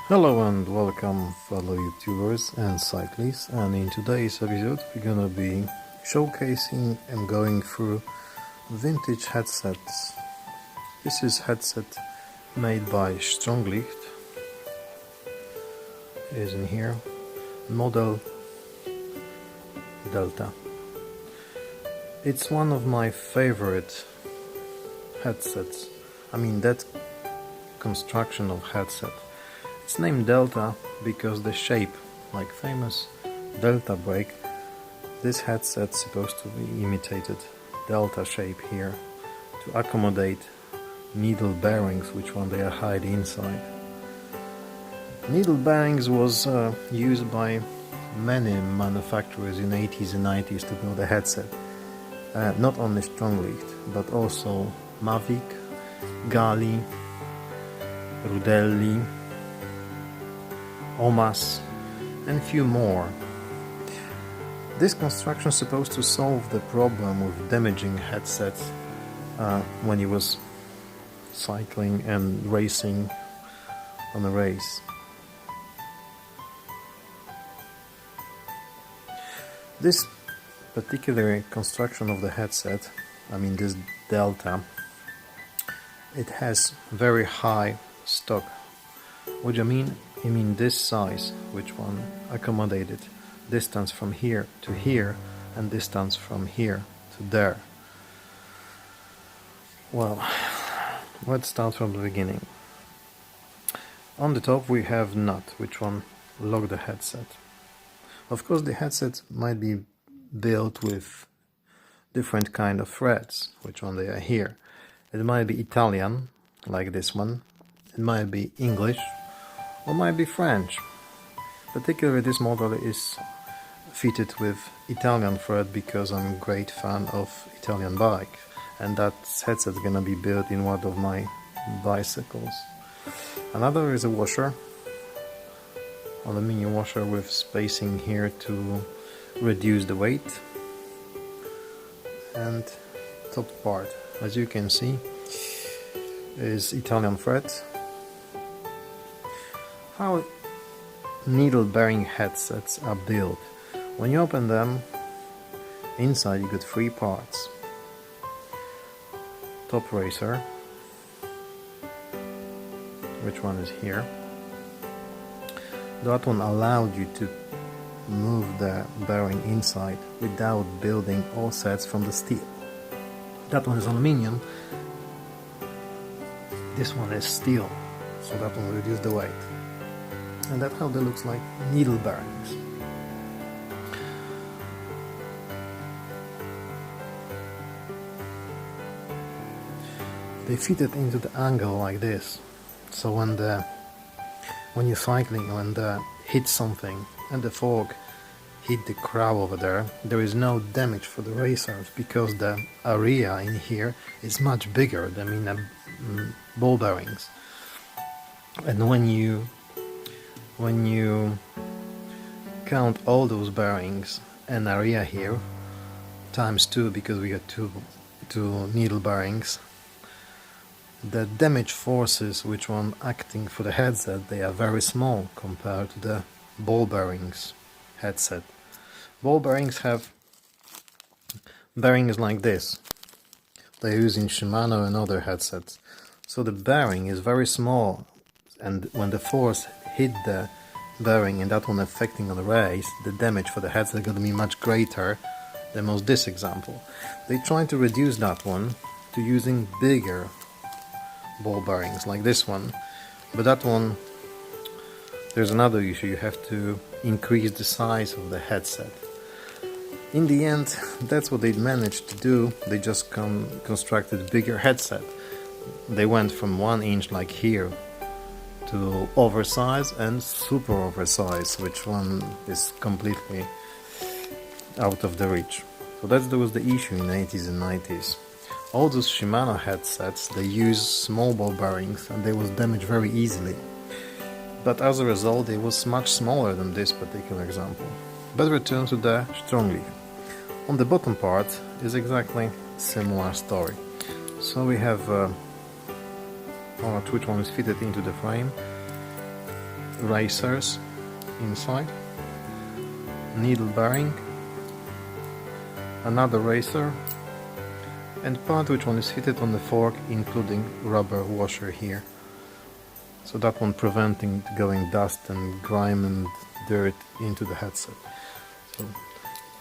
Hello and welcome fellow YouTubers and cyclists, and in today's episode we're gonna be showcasing and going through vintage headsets. This is headset made by Stronglight, is in here, model Delta. It's one of my favorite headsets. That construction of headset. It's named Delta because the shape, like famous Delta brake, this headset's supposed to be imitated Delta shape here to accommodate needle bearings, which one they are hide inside. Needle bearings was used by many manufacturers in 80s and 90s to build a headset. Not only Stronglight, but also Mavic, Gali, Rudelli, Omas, and few more. This construction is supposed to solve the problem with damaging headsets when he was cycling and racing on a race. This particular construction of the headset, this Delta, it has very high stock. What do you mean? I mean this size, which one accommodated distance from here to here and distance from here to there. Well, let's start from the beginning. On the top we have nut, which one lock the headset. Of course the headset might be built with different kind of threads, which one they are here. It might be Italian, like this one. It might be English, or might be French. Particularly this model is fitted with Italian thread because I'm a great fan of Italian bike, and that headset is gonna be built in one of my bicycles. Another is a washer, aluminium washer with spacing here to reduce the weight. And top part, as you can see, is Italian thread. How needle bearing headsets are built. When you open them, inside you get three parts. Top racer, which one is here. That one allowed you to move the bearing inside without building all sets from the steel. That one is aluminium. This one is steel, so that one will reduce the weight. And that's how they looks like needle bearings. They fit it into the angle like this, so when you're cycling, when the hit something and the fork hit the crowd over there, there is no damage for the racers because the area in here is much bigger than in the ball bearings. And when you count all those bearings and area here times 2, because we got two needle bearings, the damage forces which one acting for the headset, they are very small compared to the ball bearings headset. Ball bearings have bearings like this. They're using Shimano and other headsets, so the bearing is very small, and when the force hit the bearing and that one affecting on the race, the damage for the headset is going to be much greater than most this example. They try to reduce that one to using bigger ball bearings like this one, but that one, there's another issue. You have to increase the size of the headset. In the end, that's what they managed to do. They just constructed bigger headset. They went from 1 inch like here to oversized and super oversized, which one is completely out of the reach. So that was the issue in the 80s and 90s. All those Shimano headsets, they use small ball bearings and they was damaged very easily. But as a result, it was much smaller than this particular example. But return to the Stronglight. On the bottom part is exactly similar story. So we have which one is fitted into the frame. racers inside, needle bearing, another racer, and part which one is fitted on the fork, including rubber washer here. So that one preventing going dust and grime and dirt into the headset.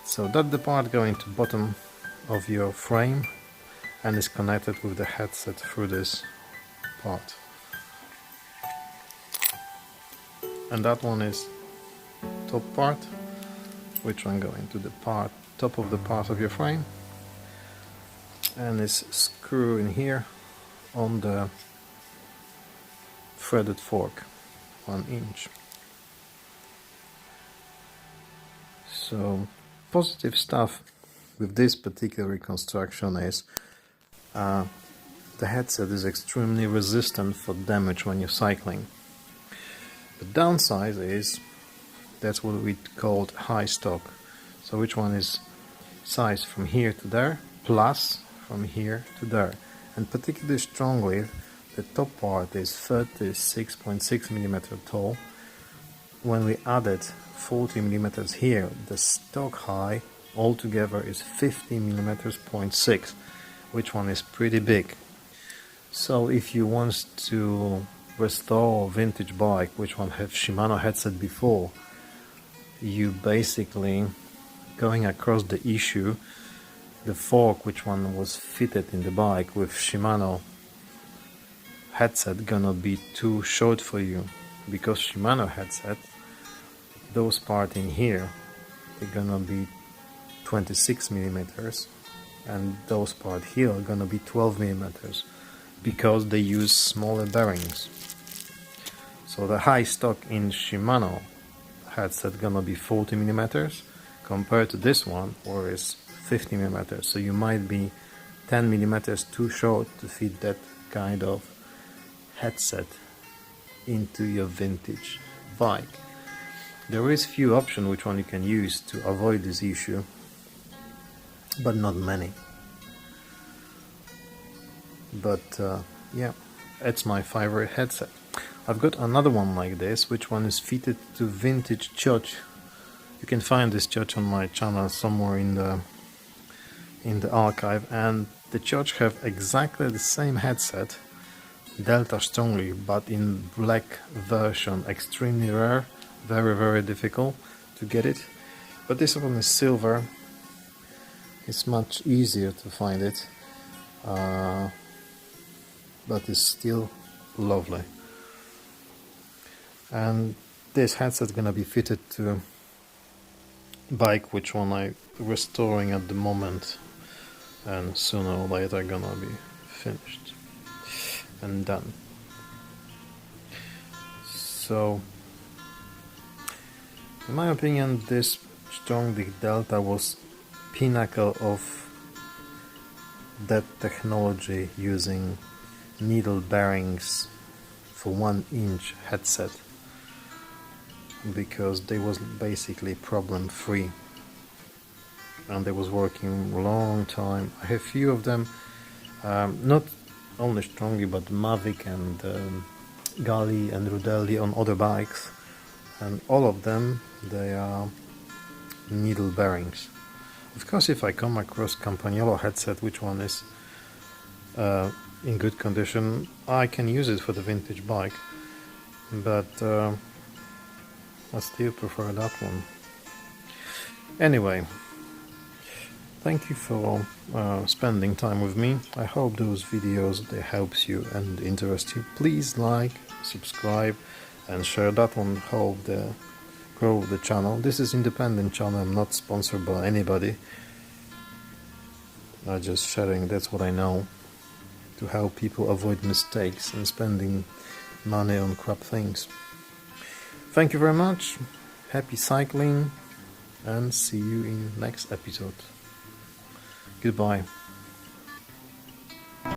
So that's the part going to bottom of your frame and is connected with the headset through this part. And that one is top part, which one going to the top of the part of your frame, and is screw in here on the threaded fork, 1 inch. So positive stuff with this particular reconstruction is the headset is extremely resistant for damage when you're cycling. The downside is that's what we called high stock. So which one is size from here to there plus from here to there, and particularly strongly the top part is 36.6mm tall. When we added 40mm here, the stock high altogether is 50mm.6, which one is pretty big. So if you want to restore a vintage bike which one have Shimano headset before, you basically going across the issue, the fork which one was fitted in the bike with Shimano headset gonna be too short for you, because Shimano headset, those part in here, they're gonna be 26mm, and those part here are gonna be 12mm, because they use smaller bearings. So the high stock in Shimano headset gonna be 40mm compared to this one, where it's 50mm. So you might be 10mm too short to fit that kind of headset into your vintage bike. There is few options which one you can use to avoid this issue, but not many. But yeah, it's my favorite headset. I've got another one like this, which one is fitted to vintage church. You can find this church on my channel somewhere in the archive, and the church have exactly the same headset, Delta Stronglight, but in black version, extremely rare, very difficult to get it. But this one is silver. It's much easier to find it, but it's still lovely. And this headset gonna be fitted to bike which one I restoring at the moment, and sooner or later gonna be finished and done. So in my opinion, this Stronglight Delta was pinnacle of that technology, using needle bearings for 1 inch headset, because they was basically problem free and they was working a long time. I have few of them, not only strongly but Mavic and Gali and Rudelli on other bikes, and all of them they are needle bearings. Of course, if I come across Campagnolo headset which one is in good condition, I can use it for the vintage bike, but I still prefer that one. Anyway, thank you for spending time with me. I hope those videos they helps you and interest you. Please like, subscribe and share that one. Help grow the channel. This is independent channel. I'm not sponsored by anybody. I'm just sharing that's what I know, to help people avoid mistakes and spending money on crap things. Thank you very much. Happy cycling, and see you in next episode. Goodbye.